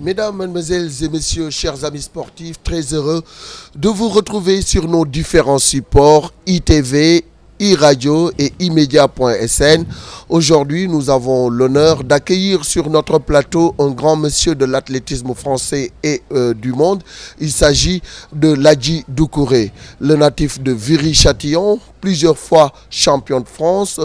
Mesdames, Mesdemoiselles et Messieurs, chers amis sportifs, très heureux de vous retrouver sur nos différents supports ITV, iRadio et imedia.sn. Aujourd'hui, nous avons l'honneur d'accueillir sur notre plateau un grand monsieur de l'athlétisme français et du monde. Il s'agit de Ladji Doucouré, le natif de Viry-Châtillon, plusieurs fois champion de France,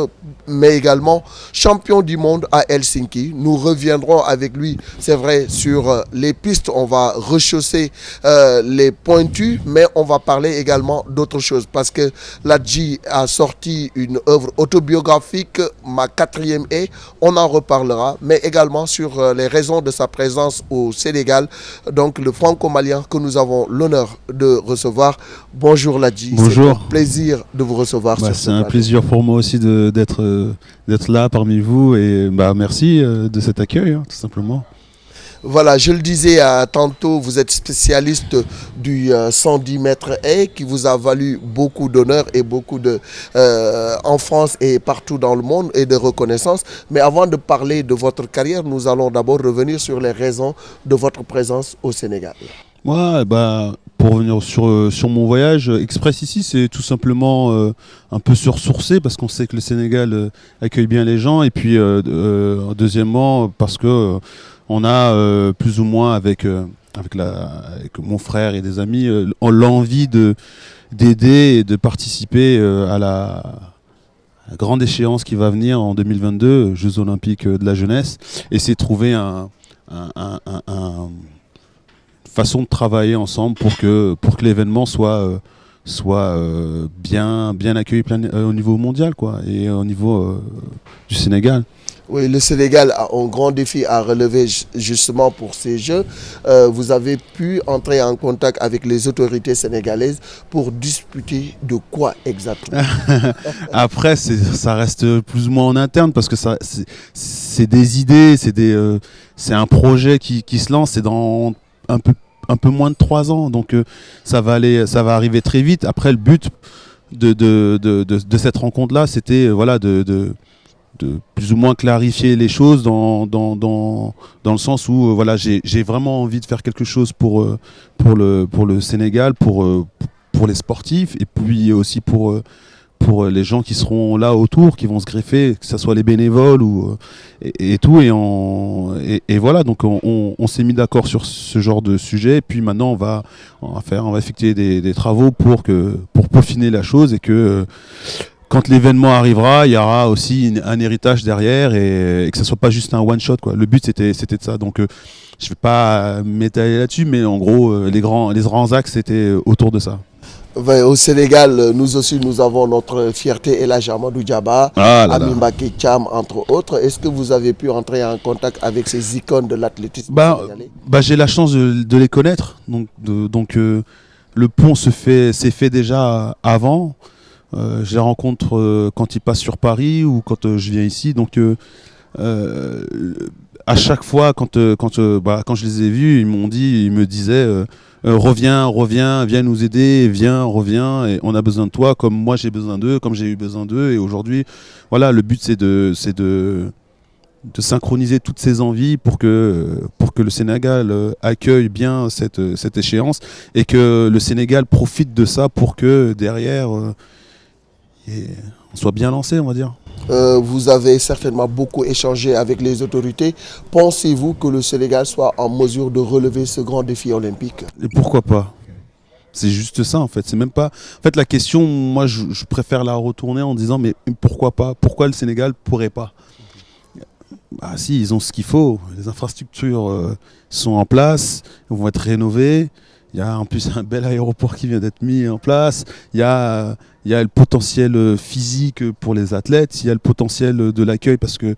mais également champion du monde à Helsinki. Nous reviendrons avec lui, c'est vrai, sur les pistes. On va rechausser les pointus, mais on va parler également d'autres choses parce que Ladji a sorti une œuvre autobiographique, Ma 4e haie. On en reparlera, mais également sur les raisons de sa présence au Sénégal. Donc le franco-malien que nous avons l'honneur de recevoir. Bonjour Ladji. Bonjour. C'est un plaisir de vous recevoir. C'est un plaisir pour moi aussi d'être là parmi vous et merci de cet accueil, tout simplement. Voilà, je le disais tantôt, vous êtes spécialiste du 110 mètres haies qui vous a valu beaucoup d'honneur et beaucoup en France et partout dans le monde et de reconnaissance. Mais avant de parler de votre carrière, nous allons d'abord revenir sur les raisons de votre présence au Sénégal. Ouais, pour revenir sur mon voyage express ici, c'est tout simplement un peu se ressourcer parce qu'on sait que le Sénégal accueille bien les gens et puis deuxièmement parce que on a plus ou moins avec mon frère et des amis l'envie d'aider et de participer à la grande échéance qui va venir en 2022, Jeux Olympiques de la jeunesse, et c'est trouver une façon de travailler ensemble pour que l'événement soit bien accueilli au niveau mondial et au niveau du Sénégal. Oui, le Sénégal a un grand défi à relever justement pour ces Jeux. Vous avez pu entrer en contact avec les autorités sénégalaises pour discuter de quoi exactement? Après, ça reste plus ou moins en interne parce que c'est des idées, c'est un projet qui se lance, c'est dans un peu moins de 3 ans, donc ça va arriver très vite. Après, le but de cette rencontre-là, c'était de plus ou moins clarifier les choses dans le sens où j'ai vraiment envie de faire quelque chose pour le Sénégal, pour les sportifs et puis aussi pour les gens qui seront là autour, qui vont se greffer, que ce soit les bénévoles et tout. Et voilà, donc on s'est mis d'accord sur ce genre de sujet. Et puis maintenant, on va effectuer des travaux pour peaufiner la chose et que quand l'événement arrivera, il y aura aussi un héritage derrière et que ce ne soit pas juste un one-shot, quoi. Le but, c'était de ça. Donc, je ne vais pas m'étaler là-dessus, mais en gros, les grands axes, c'était autour de ça. Au Sénégal, nous aussi, nous avons notre fierté, El Hadji Amadou Diaba, Ami Mbacké Thiam, entre autres. Est-ce que vous avez pu entrer en contact avec ces icônes de l'athlétisme sénégalais? J'ai la chance de les connaître. Donc le pont s'est fait déjà avant. Je les rencontre quand ils passent sur Paris ou quand je viens ici. Donc à chaque fois, quand je les ai vus, ils me disaient reviens, viens nous aider, reviens, et on a besoin de toi, comme moi j'ai besoin d'eux, comme j'ai eu besoin d'eux. Et aujourd'hui, voilà, le but c'est de synchroniser toutes ces envies pour que le Sénégal accueille bien cette échéance et que le Sénégal profite de ça pour que derrière on soit bien lancé, on va dire. Vous avez certainement beaucoup échangé avec les autorités. Pensez-vous que le Sénégal soit en mesure de relever ce grand défi olympique? Et pourquoi pas? C'est juste ça en fait. C'est même pas. En fait, la question, moi, je préfère la retourner en disant mais pourquoi pas? Pourquoi le Sénégal pourrait pas? Si, ils ont ce qu'il faut. Les infrastructures sont en place, vont être rénovées. Il y a en plus un bel aéroport qui vient d'être mis en place. Il y a le potentiel physique pour les athlètes. Il y a le potentiel de l'accueil parce que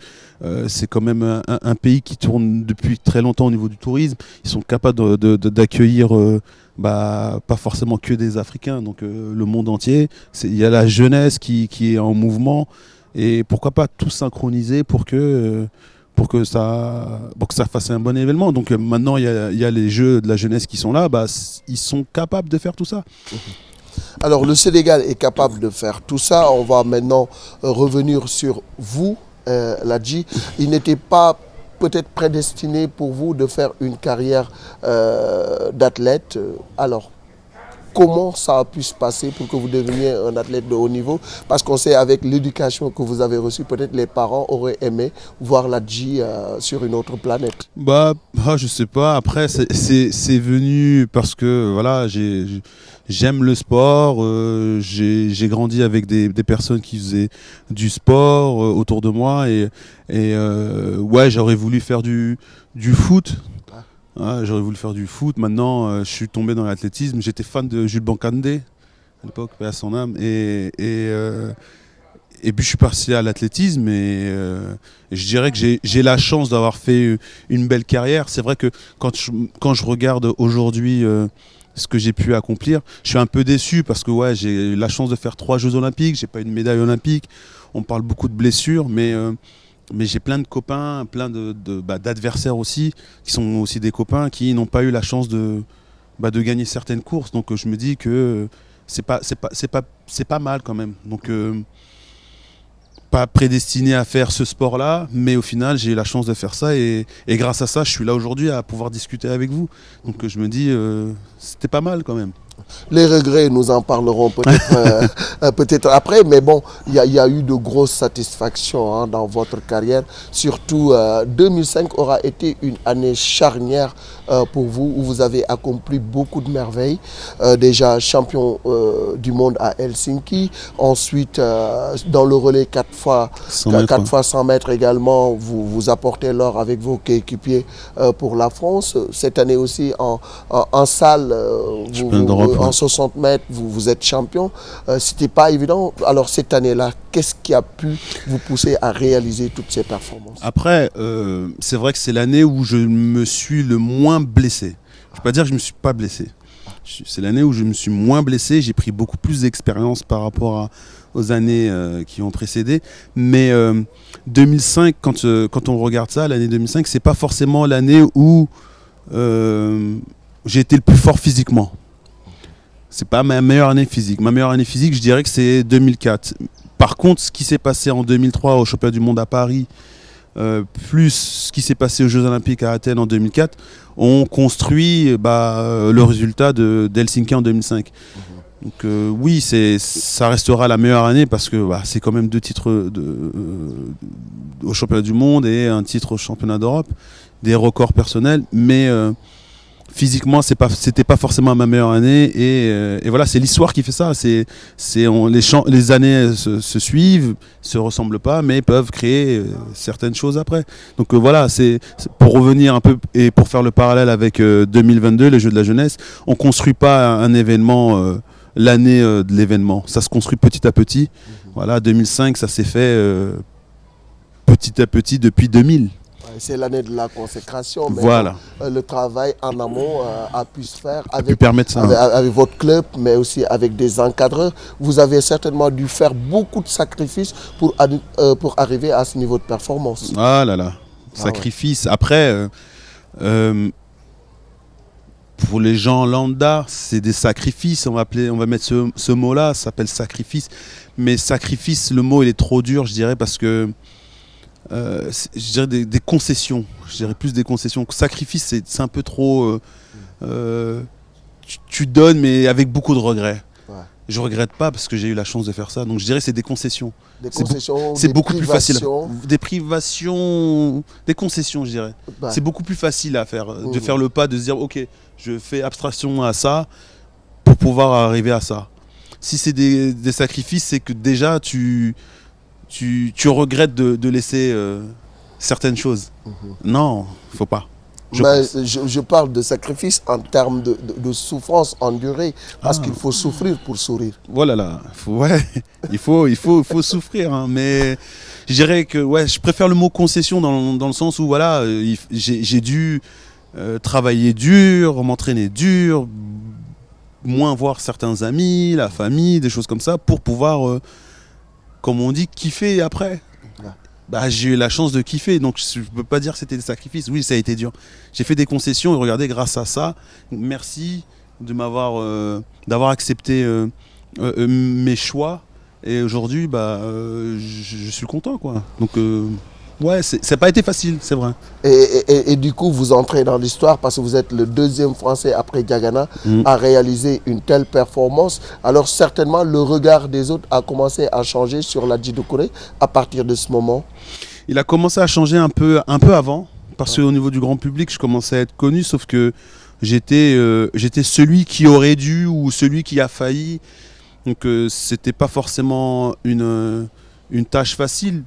c'est quand même un pays qui tourne depuis très longtemps au niveau du tourisme. Ils sont capables d'accueillir pas forcément que des Africains, donc le monde entier. Il y a la jeunesse qui est en mouvement. Et pourquoi pas tout synchroniser pour que ça fasse un bon événement. Donc maintenant, il y a les Jeux de la jeunesse qui sont là, ils sont capables de faire tout ça. Alors le Sénégal est capable de faire tout ça. On va maintenant revenir sur vous, Ladji. Il n'était pas peut-être prédestiné pour vous de faire une carrière d'athlète. Alors, comment ça a pu se passer pour que vous deveniez un athlète de haut niveau? Parce qu'on sait avec l'éducation que vous avez reçue, peut-être les parents auraient aimé voir Ladji sur une autre planète. Je sais pas. Après, c'est venu parce que voilà, j'aime le sport. J'ai grandi avec des personnes qui faisaient du sport autour de moi ouais, j'aurais voulu faire du foot. Ah, j'aurais voulu faire du foot. Maintenant, je suis tombé dans l'athlétisme. J'étais fan de Jules Bancandé à l'époque, paix à son âme. Et puis je suis passé à l'athlétisme et je dirais que j'ai la chance d'avoir fait une belle carrière. C'est vrai que quand je regarde aujourd'hui ce que j'ai pu accomplir, je suis un peu déçu parce que ouais, j'ai eu la chance de faire 3 Jeux Olympiques. J'ai pas une médaille olympique. On parle beaucoup de blessures, mais j'ai plein de copains, plein d'adversaires aussi, qui sont aussi des copains, qui n'ont pas eu la chance de gagner certaines courses. Donc je me dis que c'est pas mal quand même. Donc pas prédestiné à faire ce sport-là, mais au final j'ai eu la chance de faire ça et grâce à ça je suis là aujourd'hui à pouvoir discuter avec vous. Donc je me dis c'était pas mal quand même. Les regrets, nous en parlerons peut-être après, mais bon, il y a eu de grosses satisfactions dans votre carrière. Surtout, 2005 aura été une année charnière pour vous, où vous avez accompli beaucoup de merveilles. Déjà champion du monde à Helsinki, ensuite dans le relais 4 fois 100 mètres également, vous apportez l'or avec vos coéquipiers pour la France. Cette année aussi en salle, en 60 mètres, vous êtes champion. C'était pas évident. Alors cette année-là, qu'est-ce qui a pu vous pousser à réaliser toutes ces performances? Après, c'est vrai que c'est l'année où je me suis le moins blessé. Je ne peux pas dire que je ne me suis pas blessé. C'est l'année où je me suis moins blessé. J'ai pris beaucoup plus d'expérience par rapport aux années qui ont précédé. Mais 2005, quand on regarde ça, l'année 2005, c'est pas forcément l'année où j'ai été le plus fort physiquement. C'est pas ma meilleure année physique. Ma meilleure année physique, je dirais que c'est 2004. Par contre, ce qui s'est passé en 2003 au championnat du monde à Paris, plus ce qui s'est passé aux Jeux Olympiques à Athènes en 2004, ont construit le résultat d'Helsinki en 2005. Donc oui, ça restera la meilleure année parce que c'est quand même 2 titres au championnat du monde et un titre au championnat d'Europe, des records personnels, mais physiquement, c'était pas forcément ma meilleure année et voilà, c'est l'histoire qui fait ça. Les années se suivent, se ressemblent pas, mais peuvent créer certaines choses après. Donc voilà, c'est pour revenir un peu et pour faire le parallèle avec 2022, les Jeux de la jeunesse, on construit pas un événement l'année de l'événement. Ça se construit petit à petit. Voilà, 2005, ça s'est fait petit à petit depuis 2000. C'est l'année de la consécration, mais voilà. Le travail en amont a pu se faire avec votre club, mais aussi avec des encadreurs. Vous avez certainement dû faire beaucoup de sacrifices pour arriver à ce niveau de performance. Ah là là, sacrifices. Ouais. Après, pour les gens lambda, c'est des sacrifices. On va mettre ce mot-là, ça s'appelle sacrifice. Mais sacrifice, le mot il est trop dur, je dirais, parce que je dirais des concessions. Je dirais plus des concessions. Sacrifice, c'est un peu trop. Tu donnes, mais avec beaucoup de regrets. Ouais. Je regrette pas parce que j'ai eu la chance de faire ça. Donc je dirais que c'est des concessions. C'est beaucoup plus facile. Des privations, des concessions, je dirais. Ouais. C'est beaucoup plus facile à faire, de faire le pas, de se dire ok, je fais abstraction à ça pour pouvoir arriver à ça. Si c'est des sacrifices, c'est que déjà tu regrettes de laisser certaines choses. Non, faut pas. Je parle de sacrifice en termes de souffrance endurée, parce qu'il faut souffrir pour sourire. Voilà, là, il faut souffrir, hein, mais je dirais que je préfère le mot concession dans le sens où voilà, j'ai dû travailler dur, m'entraîner dur, moins voir certains amis, la famille, des choses comme ça, pour pouvoir comme on dit, kiffer après. J'ai eu la chance de kiffer, donc je ne peux pas dire que c'était des sacrifices. Oui, ça a été dur. J'ai fait des concessions et regardez, grâce à ça, merci de d'avoir accepté mes choix. Et aujourd'hui, je suis content, quoi. Donc Ouais, ça n'a pas été facile, c'est vrai. Et du coup, vous entrez dans l'histoire parce que vous êtes le deuxième Français après Diagana à réaliser une telle performance. Alors certainement, le regard des autres a commencé à changer sur la Jiu Corée à partir de ce moment. Il a commencé à changer un peu avant, parce qu'au niveau du grand public, je commençais à être connu, sauf que j'étais celui qui aurait dû ou celui qui a failli. Donc c'était pas forcément une tâche facile.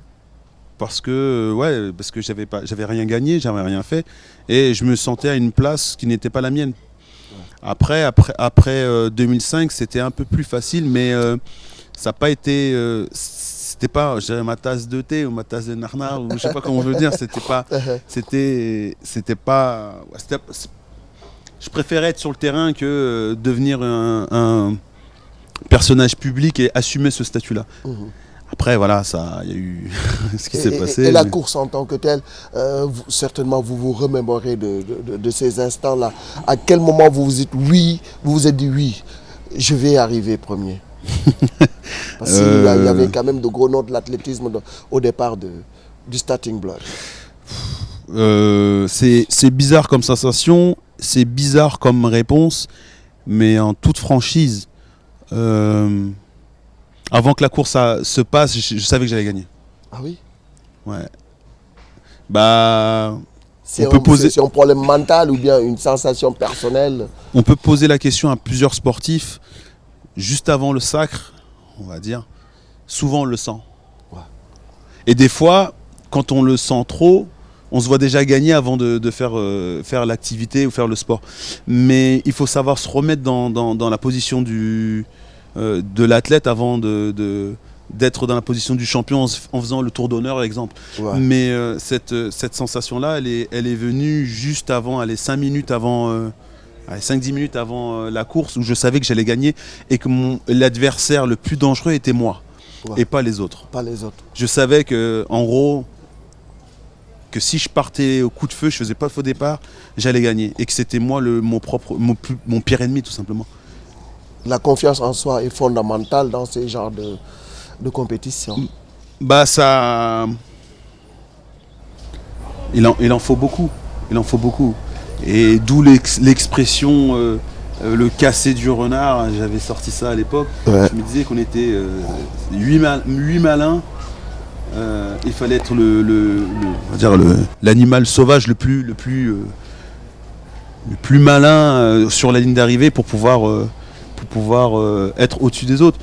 Parce que j'avais rien gagné, j'avais rien fait, et je me sentais à une place qui n'était pas la mienne. Après 2005, c'était un peu plus facile, mais ça n'a pas été, c'était pas, je dirais, ma tasse de thé ou ma tasse de narnar, ou je sais pas comment on veut dire. Je préférais être sur le terrain que devenir un personnage public et assumer ce statut-là. Après, voilà, il y a eu ce qui s'est passé. Et la course en tant que telle, certainement, vous vous remémorez de ces instants-là. À quel moment vous vous êtes dit oui, je vais arriver premier? Parce qu'il y avait quand même de gros noms de l'athlétisme au départ du starting block. C'est bizarre comme sensation, c'est bizarre comme réponse, mais en toute franchise, avant que la course se passe, je savais que j'allais gagner. Ah oui? Ouais. Bah, c'est un problème mental ou bien une sensation personnelle? On peut poser la question à plusieurs sportifs. Juste avant le sacre, on va dire, souvent on le sent. Ouais. Et des fois, quand on le sent trop, on se voit déjà gagner avant de faire l'activité ou faire le sport. Mais il faut savoir se remettre dans la position de l'athlète avant d'être dans la position du champion en faisant le tour d'honneur, par exemple. Ouais. Mais cette sensation-là, elle est venue juste avant, 5 minutes avant... 5-10 minutes avant la course, où je savais que j'allais gagner et que l'adversaire le plus dangereux était moi, et pas les autres. Pas les autres. Je savais que, en gros, que si je partais au coup de feu, je faisais pas de faux départ, j'allais gagner, et que c'était moi mon pire ennemi, tout simplement. La confiance en soi est fondamentale dans ce genre de compétition. Bah ça, il en faut beaucoup. Il en faut beaucoup. Et d'où l'expression le cassé du renard, j'avais sorti ça à l'époque. Ouais. Je me disais qu'on était 8 malins. Il fallait être l'animal sauvage le plus malin sur la ligne d'arrivée pour pouvoir être au-dessus des autres.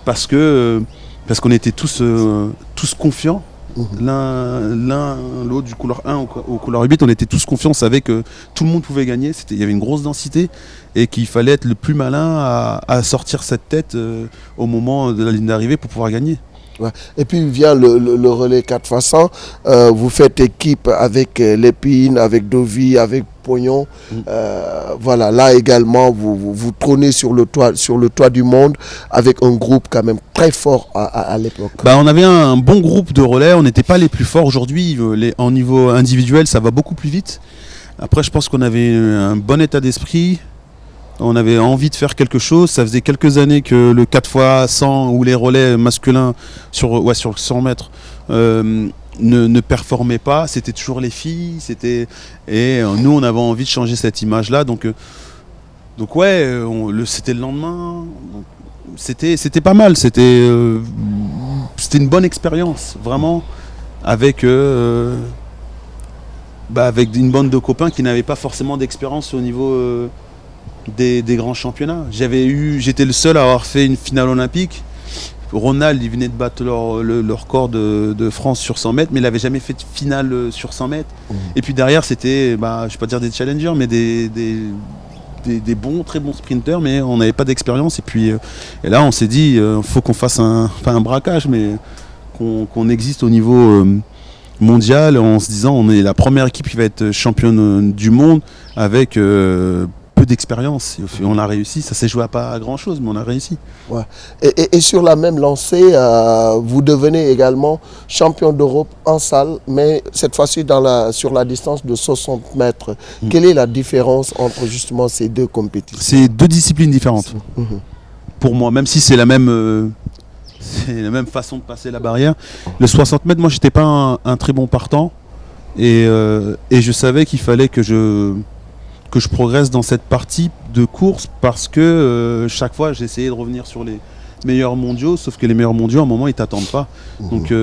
Parce qu'on était tous confiants. L'un, l'autre, du couleur 1 au couleur 8, on était tous confiants, on savait que tout le monde pouvait gagner, il y avait une grosse densité et qu'il fallait être le plus malin à sortir cette tête au moment de la ligne d'arrivée pour pouvoir gagner. Ouais. Et puis vient le relais 4x100, vous faites équipe avec Lépine, avec Dovi, avec Pognon. Voilà, là également vous trônez sur le toit du monde avec un groupe quand même très fort à l'époque. Bah, on avait un bon groupe de relais, on n'était pas les plus forts. Aujourd'hui, en niveau individuel, ça va beaucoup plus vite. Après, je pense qu'on avait un bon état d'esprit. On avait envie de faire quelque chose. Ça faisait quelques années que le 4x100 ou les relais masculins sur 100 mètres ne performaient pas. C'était toujours les filles. Et nous, on avait envie de changer cette image-là. Donc ouais, c'était le lendemain. C'était pas mal. C'était une bonne expérience, vraiment, avec une bande de copains qui n'avaient pas forcément d'expérience au niveau... Des grands championnats. J'étais le seul à avoir fait une finale olympique. Ronald, il venait de battre le record de France sur 100 mètres, mais il n'avait jamais fait de finale sur 100 mètres. Et puis derrière, c'était, je ne vais pas dire des challengers, mais des bons, très bons sprinters, mais on n'avait pas d'expérience. Et là, on s'est dit, il faut qu'on fasse pas un braquage, mais qu'on existe au niveau mondial, en se disant, on est la première équipe qui va être championne du monde avec... d'expérience. On a réussi, ça s'est joué à pas grand chose, mais on a réussi. Ouais. Et sur la même lancée, vous devenez également champion d'Europe en salle, mais cette fois-ci sur la distance de 60 mètres. Quelle est la différence entre justement ces deux compétitions? C'est deux disciplines différentes. Pour moi, même si c'est la même c'est la même façon de passer la barrière. Le 60 mètres, moi, j'étais pas un très bon partant. Et je savais qu'il fallait que je progresse dans cette partie de course parce que chaque fois, j'essayais de revenir sur les meilleurs mondiaux, sauf que les meilleurs mondiaux, à un moment, ils t'attendent pas. Donc,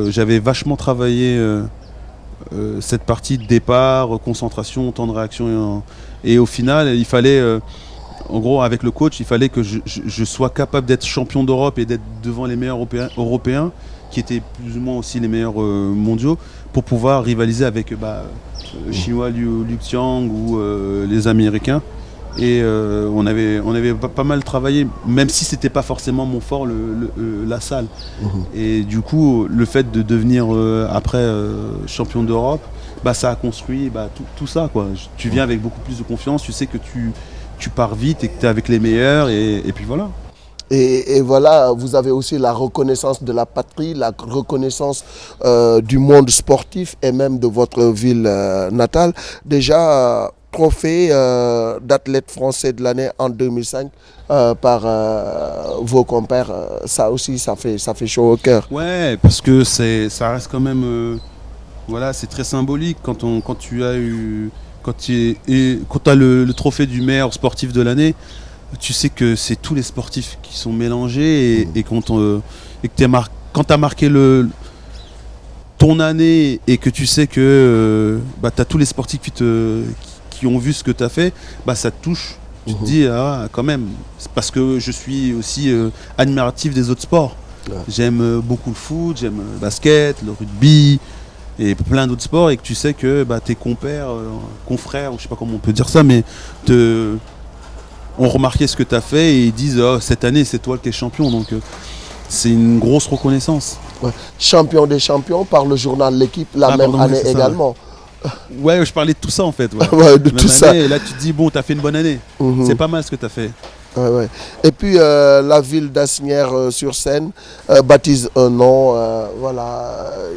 j'avais vachement travaillé cette partie de départ, concentration, temps de réaction. Et au final, il fallait... en gros, avec le coach, il fallait que je sois capable d'être champion d'Europe et d'être devant les meilleurs européens, qui étaient plus ou moins aussi les meilleurs mondiaux, pour pouvoir rivaliser avec Chinois Liu Xiang ou les Américains. Et on avait pas mal travaillé, même si c'était pas forcément mon fort, la salle. Et du coup, le fait de devenir après champion d'Europe, ça a construit tout ça, quoi. Tu viens avec beaucoup plus de confiance, tu sais que tu pars vite et que tu es avec les meilleurs, et puis voilà. Et voilà, vous avez aussi la reconnaissance de la patrie, la reconnaissance du monde sportif et même de votre ville natale. Déjà, trophée d'athlète français de l'année en 2005 par vos compères, ça aussi, ça fait chaud au cœur. Ouais, parce que ça reste quand même... voilà, c'est très symbolique quand tu as le trophée du meilleur sportif de l'année. Tu sais que c'est tous les sportifs qui sont mélangés et quand tu as marqué ton année et que tu sais que tu as tous les sportifs qui ont vu ce que tu as fait, ça te touche. Tu te dis, quand même, c'est parce que je suis aussi admiratif des autres sports. Ouais. J'aime beaucoup le foot, j'aime le basket, le rugby et plein d'autres sports, et que tu sais que tes confrères, ou je sais pas comment on peut dire ça, mais ont remarqué ce que tu as fait et ils disent cette année c'est toi qui es champion, donc c'est une grosse reconnaissance. Ouais. Champion des champions par le journal L'Équipe même année également. Ouais, je parlais de tout ça en fait. Ouais. Ouais, de tout ça. Et là tu te dis tu as fait une bonne année. C'est pas mal ce que tu as fait. Ouais, ouais. Et puis la ville d'Asnières-sur-Seine baptise un nom,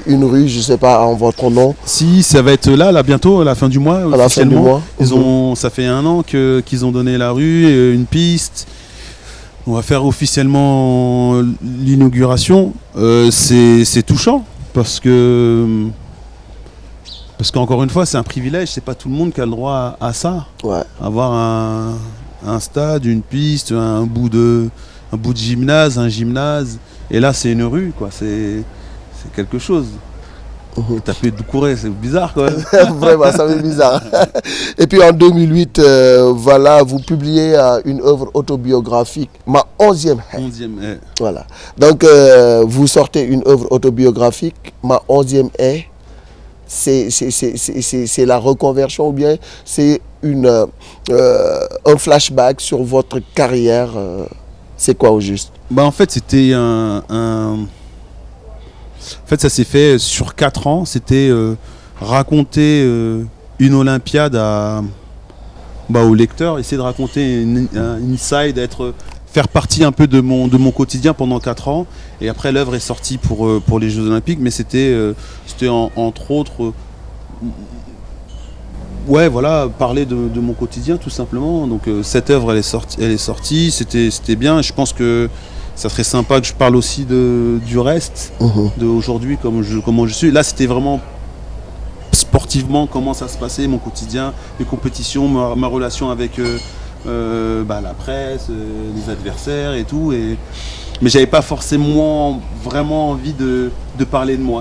une rue, je ne sais pas, en votre nom. Si, ça va être là bientôt, à la fin du mois. À la fin du mois. Ça fait 1 an qu'ils ont donné la rue, une piste. On va faire officiellement l'inauguration. C'est touchant parce qu'encore une fois, c'est un privilège. C'est pas tout le monde qui a le droit à ça. Ouais. Avoir un stade, une piste, un bout de gymnase, un gymnase, et là c'est une rue, quoi. C'est quelque chose. Taper de courir, c'est bizarre, quoi. Vraiment, ça fait bizarre. Et puis en 2008, vous publiez une œuvre autobiographique, ma 11e haie. 11e haie. Voilà. Donc vous sortez une œuvre autobiographique, ma 11e haie. C'est la reconversion ou bien c'est un flashback sur votre carrière, c'est quoi au juste? En fait, c'était En fait, ça s'est fait sur 4 ans. C'était raconter une Olympiade au lecteur, essayer de raconter une inside, faire partie un peu de mon quotidien pendant 4 ans. Et après, l'œuvre est sortie pour les Jeux Olympiques, mais c'était entre autres... parler de mon quotidien tout simplement. Donc cette œuvre elle est sortie, c'était bien. Je pense que ça serait sympa que je parle aussi du reste, d'aujourd'hui, comment je suis. Là c'était vraiment sportivement comment ça se passait, mon quotidien, mes compétitions, ma relation avec la presse, les adversaires et tout. Mais j'avais pas forcément vraiment envie de parler de moi.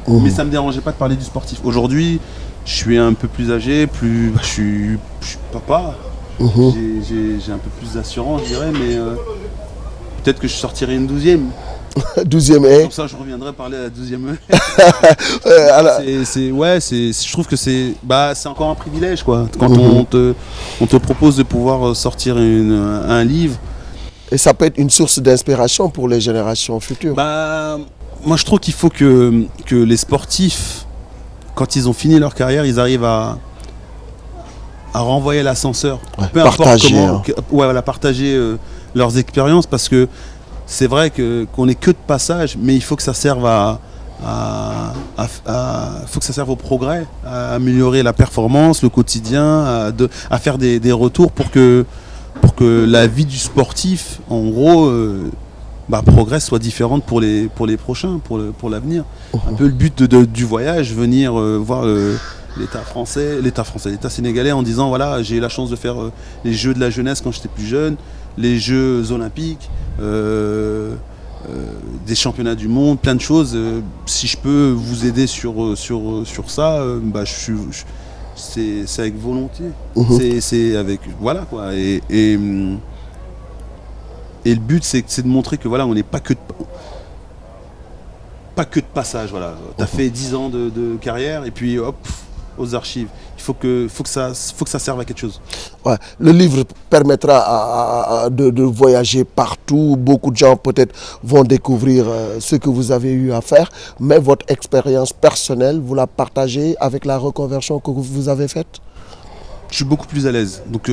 Mais ça me dérangeait pas de parler du sportif. Aujourd'hui, je suis un peu plus âgé, je suis papa. J'ai un peu plus d'assurance, je dirais, mais peut-être que je sortirai une 12e. 12e haie. Comme ça, je reviendrai parler à la 12e haie. Je trouve que c'est encore un privilège, quoi. Quand on te propose de pouvoir sortir un livre. Et ça peut être une source d'inspiration pour les générations futures. Moi, je trouve qu'il faut que les sportifs, quand ils ont fini leur carrière, ils arrivent à renvoyer l'ascenseur. Peu partager, importe partager leurs expériences, parce que c'est vrai qu'on n'est que de passage, mais il faut que ça serve faut que ça serve au progrès, à améliorer la performance, le quotidien, à faire des retours pour que la vie du sportif, en gros, progresse, soit différente pour les prochains, pour l'avenir. Un peu le but du voyage, venir voir l'état sénégalais en disant voilà, j'ai eu la chance de faire les Jeux de la jeunesse quand j'étais plus jeune, les Jeux olympiques, des championnats du monde, plein de choses. Si je peux vous aider sur ça, c'est avec volonté. C'est avec voilà quoi. Et le but c'est de montrer que voilà, on n'est pas que de passage. Voilà. Tu as fait 10 ans de carrière et puis hop, aux archives. Il faut que ça serve à quelque chose. Ouais. Le livre permettra de voyager partout. Beaucoup de gens peut-être vont découvrir ce que vous avez eu à faire, mais votre expérience personnelle, vous la partagez avec la reconversion que vous avez faite? Je suis beaucoup plus à l'aise. Donc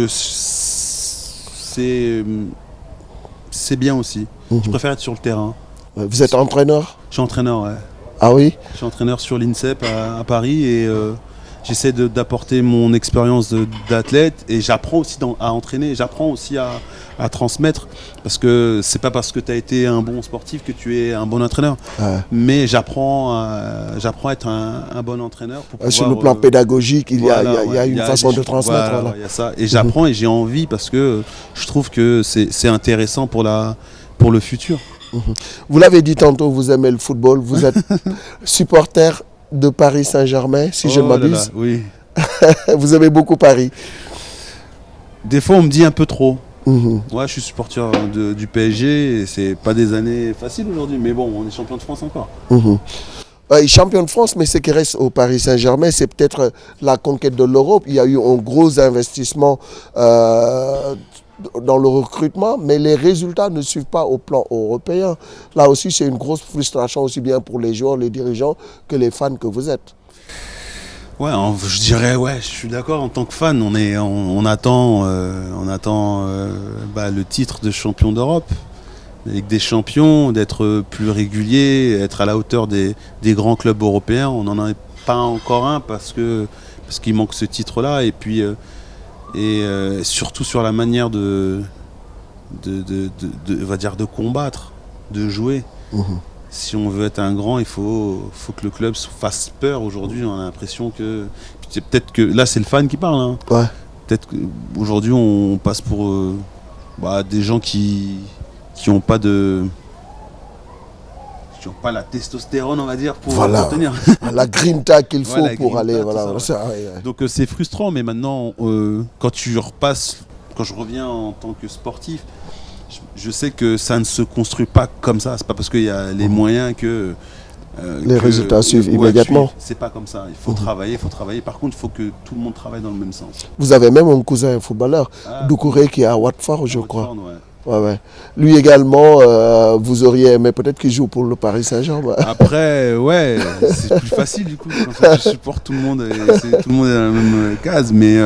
c'est bien aussi. Je préfère être sur le terrain. Vous êtes entraîneur? Je suis entraîneur, ouais. Ah oui? Je suis entraîneur sur l'INSEP à Paris et j'essaie d'apporter mon expérience d'athlète et j'apprends aussi à entraîner, j'apprends aussi à transmettre parce que c'est pas parce que tu as été un bon sportif que tu es un bon entraîneur. Ouais. Mais j'apprends à être un bon entraîneur. Pour pouvoir, sur le plan pédagogique, il y a une façon de transmettre. Voilà, il y a ça. Et j'apprends et j'ai envie parce que je trouve que c'est intéressant pour le futur. Vous l'avez dit tantôt, vous aimez le football, vous êtes supporter de Paris Saint-Germain, si je ne m'abuse. Oui. Vous aimez beaucoup Paris. Des fois, on me dit un peu trop. Moi, je suis supporter du PSG et c'est pas des années faciles aujourd'hui, mais bon, on est champion de France encore. Champion de France, mais ce qui reste au Paris Saint-Germain, c'est peut-être la conquête de l'Europe. Il y a eu un gros investissement dans le recrutement, mais les résultats ne suivent pas au plan européen. Là aussi, c'est une grosse frustration aussi bien pour les joueurs, les dirigeants, que les fans que vous êtes. Ouais, je dirais, ouais, je suis d'accord. En tant que fan, on attend le titre de champion d'Europe, avec des champions, d'être plus régulier, être à la hauteur des grands clubs européens. On n'en a pas encore un parce qu'il manque ce titre-là. Et puis surtout sur la manière de combattre, de jouer. Si on veut être un grand, il faut que le club fasse peur. Aujourd'hui, on a l'impression que peut-être que là, c'est le fan qui parle. Hein. Ouais. Peut-être qu'aujourd'hui, on passe pour des gens qui n'ont pas la testostérone, on va dire, pour tenir. La grinta qu'il faut pour aller. Donc c'est frustrant, mais maintenant, quand je reviens en tant que sportif, je sais que ça ne se construit pas comme ça. C'est pas parce qu'il y a les moyens que les résultats suivent immédiatement. C'est pas comme ça. Il faut travailler. Par contre, il faut que tout le monde travaille dans le même sens. Vous avez même un cousin footballeur, Doucouré, qui est à Watford, je crois. Ouais. Lui également, vous auriez aimé peut-être qu'il joue pour le Paris Saint-Germain. Après, ouais, c'est plus facile du coup. Quand je supporte tout le monde, tout le monde est dans la même case, mais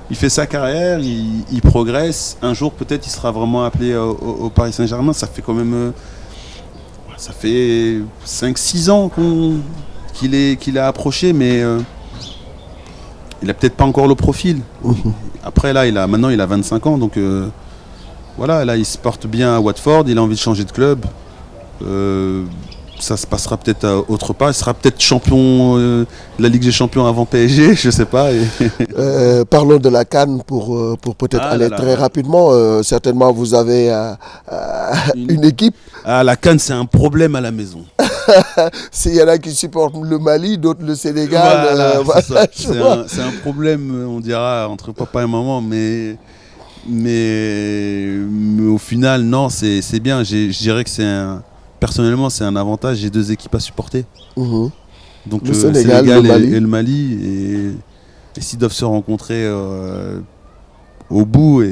il fait sa carrière, il progresse. Un jour, peut-être, il sera vraiment appelé au Paris Saint-Germain. Ça fait quand même, ça fait 5-6 ans qu'il a approché, mais il a peut-être pas encore le profil. Après, là, maintenant, il a 25 ans, donc. Voilà, là il se porte bien à Watford, il a envie de changer de club. Ça se passera peut-être autre part. Il sera peut-être champion de la Ligue des Champions avant PSG, je sais pas. Parlons de la CAN pour peut-être aller très rapidement. Certainement vous avez une équipe. La CAN, c'est un problème à la maison. S'il y en a qui supportent le Mali, d'autres le Sénégal. C'est un problème, on dira, entre papa et maman, mais au final, non, c'est bien. Je dirais que personnellement, c'est un avantage. J'ai 2 équipes à supporter. Donc le Sénégal et le Mali. Et s'ils doivent se rencontrer au bout,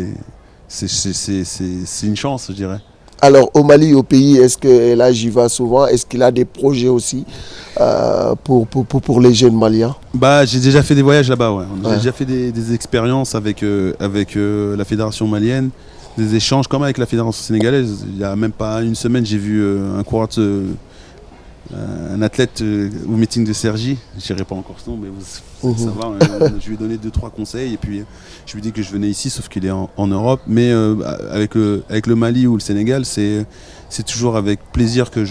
c'est une chance, je dirais. Alors au Mali, au pays, est-ce que là j'y vais souvent? Est-ce qu'il a des projets aussi pour les jeunes maliens? J'ai déjà fait des voyages là-bas, ouais. J'ai déjà fait des expériences avec la fédération malienne, des échanges comme avec la fédération sénégalaise. Il n'y a même pas une semaine, j'ai vu un coureur un athlète au meeting de Sergi, je dirais pas encore son nom, mais vous savez savoir, je lui ai donné 2-3 conseils et puis je lui ai dit que je venais ici, sauf qu'il est en Europe. Mais avec le Mali ou le Sénégal, c'est toujours avec plaisir que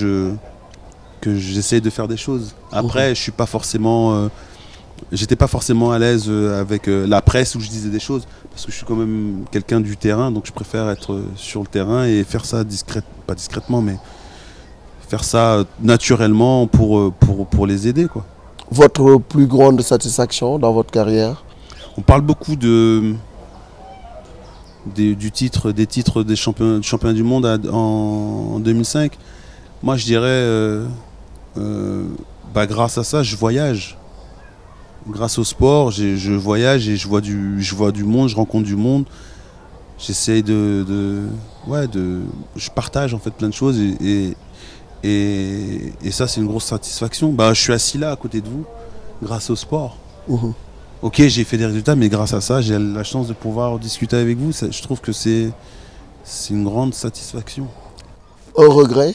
j'essaie de faire des choses. Après, je suis pas forcément, j'étais pas forcément à l'aise avec la presse où je disais des choses, parce que je suis quand même quelqu'un du terrain, donc je préfère être sur le terrain et faire ça pas discrètement, mais faire ça naturellement pour les aider, quoi. Votre plus grande satisfaction dans votre carrière? On parle beaucoup des titres des champions du monde en 2005. Moi, je dirais, grâce à ça, je voyage. Grâce au sport, je voyage et je vois du monde, je rencontre du monde. J'essaie je partage en fait plein de choses et ça, c'est une grosse satisfaction. Je suis assis là à côté de vous grâce au sport. Ok, j'ai fait des résultats, mais grâce à ça, j'ai la chance de pouvoir discuter avec vous. Je trouve que c'est une grande satisfaction. Un regret?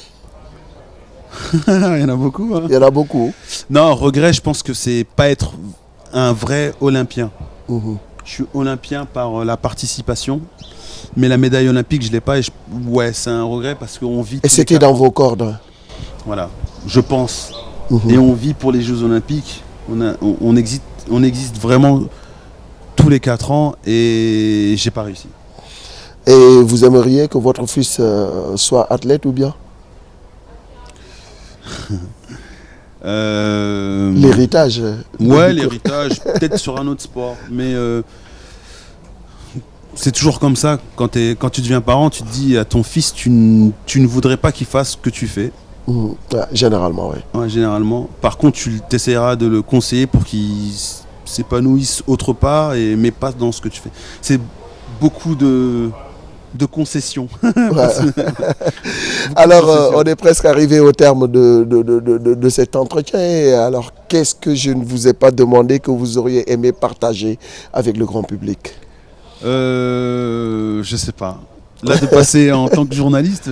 Il y en a beaucoup. Hein. Il y en a beaucoup. Non, regret, je pense que c'est pas être un vrai Olympien. Je suis Olympien par la participation, mais la médaille olympique, je l'ai pas. C'est un regret parce qu'on vit. Et c'était dans vos cordes. Voilà, je pense. Et on vit pour les Jeux Olympiques. On existe vraiment tous les 4 ans et j'ai pas réussi. Et vous aimeriez que votre fils soit athlète ou bien? L'héritage. Ouais, l'héritage, peut-être sur un autre sport, mais c'est toujours comme ça. Quand tu deviens parent, tu te dis à ton fils, tu ne voudrais pas qu'il fasse ce que tu fais. Généralement, oui. Ouais, généralement. Par contre, tu essaieras de le conseiller pour qu'il s'épanouisse autre part, mais pas dans ce que tu fais. C'est beaucoup de concessions. Alors, on est presque arrivé au terme de cet entretien. Alors, qu'est-ce que je ne vous ai pas demandé que vous auriez aimé partager avec le grand public? Je sais pas. Là, de passer en tant que journaliste,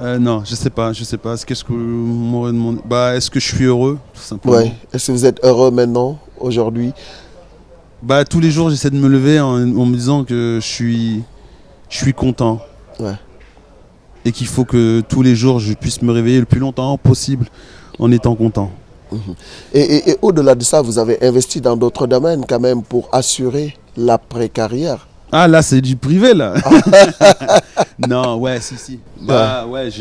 non, je sais pas. Qu'est-ce que vous m'aurez demandé? Est-ce que je suis heureux, tout simplement? Ouais. Est-ce que vous êtes heureux maintenant, aujourd'hui? Tous les jours, j'essaie de me lever en me disant que je suis content. Ouais. Et qu'il faut que tous les jours, je puisse me réveiller le plus longtemps possible en étant content. Et au-delà de ça, vous avez investi dans d'autres domaines quand même pour assurer l'après-carrière. Ah, là, c'est du privé, là. Non, ouais, si. Ouais,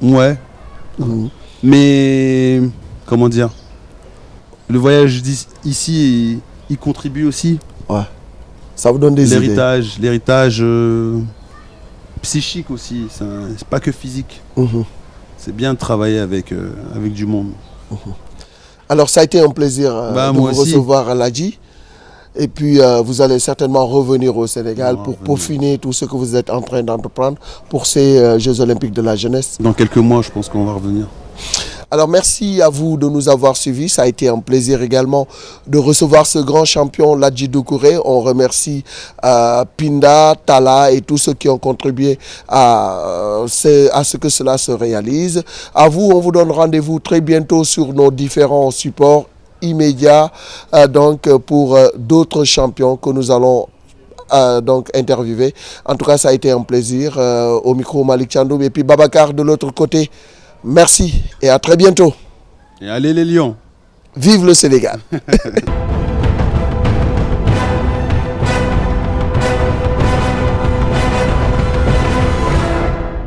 Ouais. Mais, comment dire, le voyage ici, il contribue aussi. Ouais. Ça vous donne des idées. L'héritage psychique aussi, c'est pas que physique. C'est bien de travailler avec du monde. Alors ça a été un plaisir de vous recevoir à Ladji. Et puis vous allez certainement revenir au Sénégal pour peaufiner tout ce que vous êtes en train d'entreprendre pour ces Jeux Olympiques de la jeunesse. Dans quelques mois, je pense qu'on va revenir. Alors merci à vous de nous avoir suivis. Ça a été un plaisir également de recevoir ce grand champion Ladji Doucouré. On remercie Pinda, Tala et tous ceux qui ont contribué à ce que cela se réalise. À vous, on vous donne rendez-vous très bientôt sur nos différents supports immédiats pour d'autres champions que nous allons donc interviewer. En tout cas, ça a été un plaisir. Au micro, Malik Chandoum et puis Babacar de l'autre côté. Merci et à très bientôt. Et allez les Lions. Vive le Sénégal.